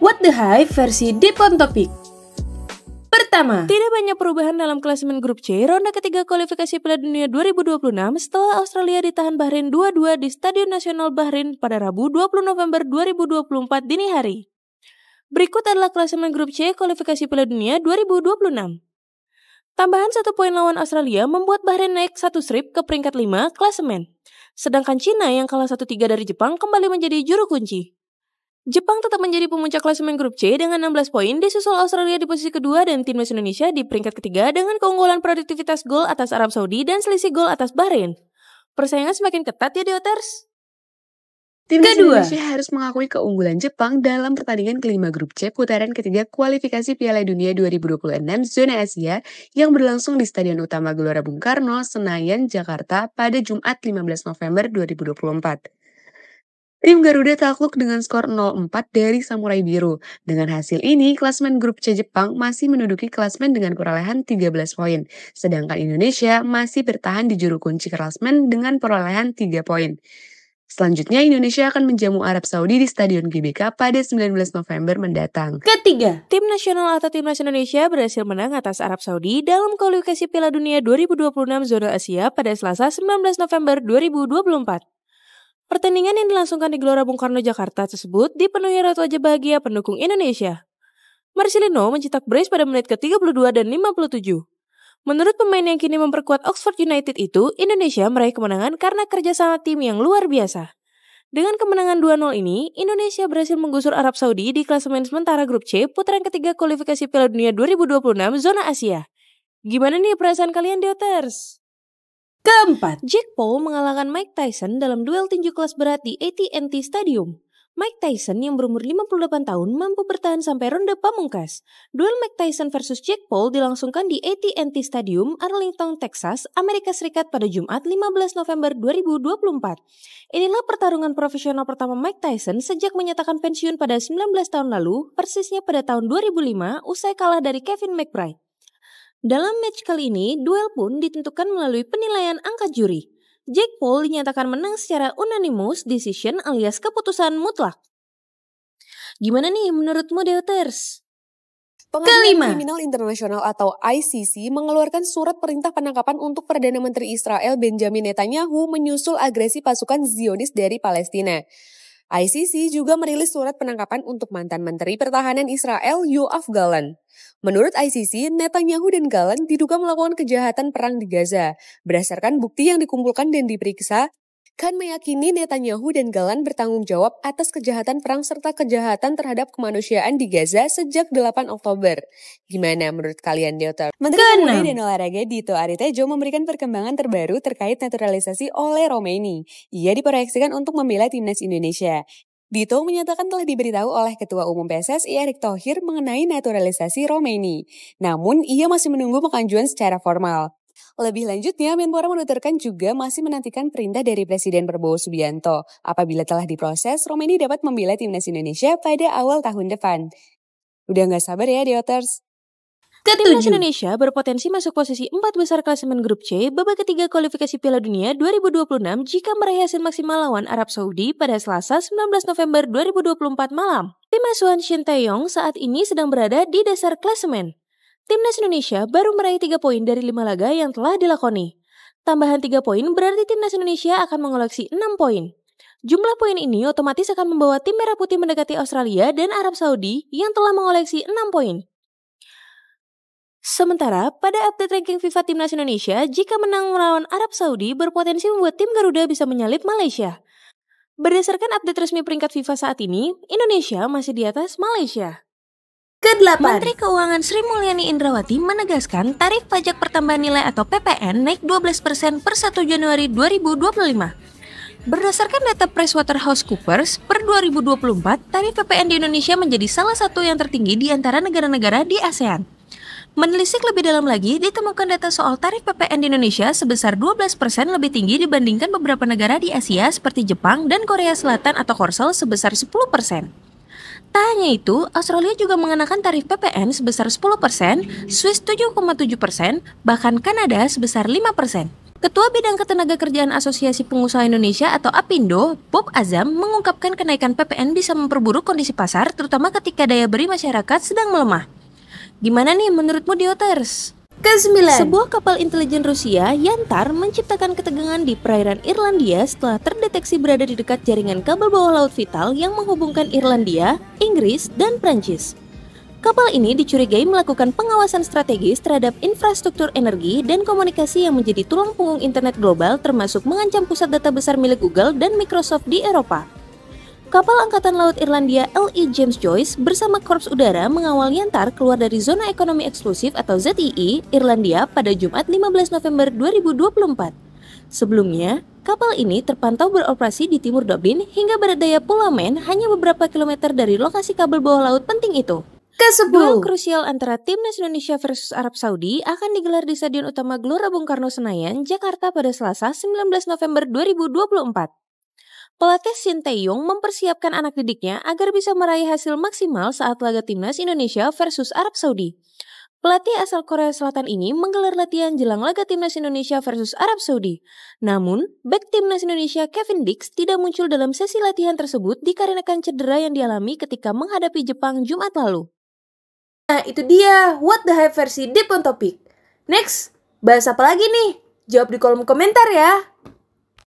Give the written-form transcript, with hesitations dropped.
What the Hype versi Deep on Topic. Pertama, tidak banyak perubahan dalam klasemen grup C ronde ketiga kualifikasi Piala Dunia 2026 setelah Australia ditahan Bahrain 2-2 di Stadion Nasional Bahrain pada Rabu 20 November 2024 dini hari. Berikut adalah klasemen grup C kualifikasi Piala Dunia 2026. Tambahan 1 poin lawan Australia membuat Bahrain naik 1 strip ke peringkat 5 klasemen. Sedangkan Cina yang kalah 1-3 dari Jepang kembali menjadi juru kunci. Jepang tetap menjadi pemuncak klasemen grup C dengan 16 poin, disusul Australia di posisi kedua dan timnas Indonesia di peringkat ketiga dengan keunggulan produktivitas gol atas Arab Saudi dan selisih gol atas Bahrain. Persaingan semakin ketat ya Deuters. Timnas Indonesia harus mengakui keunggulan Jepang dalam pertandingan kelima grup C putaran ketiga kualifikasi Piala Dunia 2026 zona Asia yang berlangsung di Stadion Utama Gelora Bung Karno, Senayan, Jakarta pada Jumat 15 November 2024. Tim Garuda takluk dengan skor 0-4 dari Samurai Biru. Dengan hasil ini, klasemen grup C Jepang masih menduduki klasemen dengan perolehan 13 poin, sedangkan Indonesia masih bertahan di juru kunci klasemen dengan perolehan 3 poin. Selanjutnya, Indonesia akan menjamu Arab Saudi di Stadion GBK pada 19 November mendatang. Ketiga, tim nasional atau timnas Indonesia berhasil menang atas Arab Saudi dalam kualifikasi Piala Dunia 2026 zona Asia pada Selasa 19 November 2024. Pertandingan yang dilangsungkan di Gelora Bung Karno, Jakarta tersebut dipenuhi raut wajah bahagia pendukung Indonesia. Marcelino mencetak brace pada menit ke-32 dan 57. Menurut pemain yang kini memperkuat Oxford United itu, Indonesia meraih kemenangan karena kerjasama tim yang luar biasa. Dengan kemenangan 2-0 ini, Indonesia berhasil menggusur Arab Saudi di klasemen sementara grup C putaran ketiga kualifikasi Piala Dunia 2026 zona Asia. Gimana nih perasaan kalian Deuters? keempat, Jake Paul mengalahkan Mike Tyson dalam duel tinju kelas berat di AT&T Stadium. Mike Tyson yang berumur 58 tahun mampu bertahan sampai ronde pamungkas. Duel Mike Tyson versus Jake Paul dilangsungkan di AT&T Stadium, Arlington, Texas, Amerika Serikat pada Jumat 15 November 2024. Inilah pertarungan profesional pertama Mike Tyson sejak menyatakan pensiun pada 19 tahun lalu, persisnya pada tahun 2005 usai kalah dari Kevin McBride. Dalam match kali ini, duel pun ditentukan melalui penilaian angka juri. Jake Paul dinyatakan menang secara unanimous decision alias keputusan mutlak. Gimana nih menurutmu Deuters? Pengadilan Kriminal Internasional atau ICC mengeluarkan surat perintah penangkapan untuk Perdana Menteri Israel Benjamin Netanyahu menyusul agresi pasukan Zionis dari Palestina. ICC juga merilis surat penangkapan untuk mantan Menteri Pertahanan Israel Yoav Gallant. Menurut ICC, Netanyahu dan Gallant diduga melakukan kejahatan perang di Gaza. Berdasarkan bukti yang dikumpulkan dan diperiksa, kan meyakini Netanyahu dan Gallant bertanggung jawab atas kejahatan perang serta kejahatan terhadap kemanusiaan di Gaza sejak 8 Oktober. Gimana menurut kalian, Deuters? Menteri Pemuda dan Olahraga Dito Aritejo memberikan perkembangan terbaru terkait naturalisasi oleh Romaini. Ia diproyeksikan untuk membela timnas Indonesia. Dito menyatakan telah diberitahu oleh Ketua Umum PSSI Erick Thohir mengenai naturalisasi Romaini. Namun, ia masih menunggu pengajuan secara formal. Lebih lanjutnya, Menpora menuturkan juga masih menantikan perintah dari Presiden Prabowo Subianto. Apabila telah diproses, Romaini dapat membela timnas Indonesia pada awal tahun depan. Udah nggak sabar ya, Deuters? Timnas Indonesia berpotensi masuk posisi 4 besar klasemen grup C babak ketiga kualifikasi Piala Dunia 2026 jika meraih hasil maksimal lawan Arab Saudi pada Selasa 19 November 2024 malam. Tim asuhan Shin Tae-yong saat ini sedang berada di dasar klasemen. Timnas Indonesia baru meraih 3 poin dari 5 laga yang telah dilakoni. Tambahan 3 poin berarti Timnas Indonesia akan mengoleksi 6 poin. Jumlah poin ini otomatis akan membawa tim Merah Putih mendekati Australia dan Arab Saudi yang telah mengoleksi 6 poin. Sementara, pada update ranking FIFA Timnas Indonesia, jika menang melawan Arab Saudi berpotensi membuat tim Garuda bisa menyalip Malaysia. Berdasarkan update resmi peringkat FIFA saat ini, Indonesia masih di atas Malaysia. ke-8, Menteri Keuangan Sri Mulyani Indrawati menegaskan tarif pajak pertambahan nilai atau PPN naik 12% per 1 Januari 2025. Berdasarkan data PricewaterhouseCoopers, per 2024, tarif PPN di Indonesia menjadi salah satu yang tertinggi di antara negara-negara di ASEAN. Menelisik lebih dalam lagi, ditemukan data soal tarif PPN di Indonesia sebesar 12% lebih tinggi dibandingkan beberapa negara di Asia seperti Jepang dan Korea Selatan atau Korsel sebesar 10%. Tak hanya itu, Australia juga mengenakan tarif PPN sebesar 10%, Swiss 7,7%, bahkan Kanada sebesar 5%. Ketua Bidang Ketenagakerjaan Asosiasi Pengusaha Indonesia atau APindo, Bob Azam, mengungkapkan kenaikan PPN bisa memperburuk kondisi pasar, terutama ketika daya beli masyarakat sedang melemah. Gimana nih menurutmu, Dioters? Ke-9. Sebuah kapal intelijen Rusia, Yantar, menciptakan ketegangan di perairan Irlandia setelah terdeteksi berada di dekat jaringan kabel bawah laut vital yang menghubungkan Irlandia, Inggris, dan Prancis. Kapal ini dicurigai melakukan pengawasan strategis terhadap infrastruktur energi dan komunikasi yang menjadi tulang punggung internet global, termasuk mengancam pusat data besar milik Google dan Microsoft di Eropa. Kapal Angkatan Laut Irlandia L.E. James Joyce bersama Korps Udara mengawal Yantar keluar dari Zona Ekonomi Eksklusif atau ZEE Irlandia pada Jumat 15 November 2024. Sebelumnya, kapal ini terpantau beroperasi di timur Dublin hingga berdaya Pulau Man hanya beberapa kilometer dari lokasi kabel bawah laut penting itu. Ke-10. Duel krusial antara Timnas Indonesia versus Arab Saudi akan digelar di Stadion Utama Gelora Bung Karno Senayan, Jakarta pada Selasa 19 November 2024. Pelatih Shin Tae-yong mempersiapkan anak didiknya agar bisa meraih hasil maksimal saat laga Timnas Indonesia versus Arab Saudi. Pelatih asal Korea Selatan ini menggelar latihan jelang laga Timnas Indonesia versus Arab Saudi. Namun, bek Timnas Indonesia Kevin Dix tidak muncul dalam sesi latihan tersebut dikarenakan cedera yang dialami ketika menghadapi Jepang Jumat lalu. Nah, itu dia What the Hype versi Deep on Topic. Next, bahas apa lagi nih? Jawab di kolom komentar ya.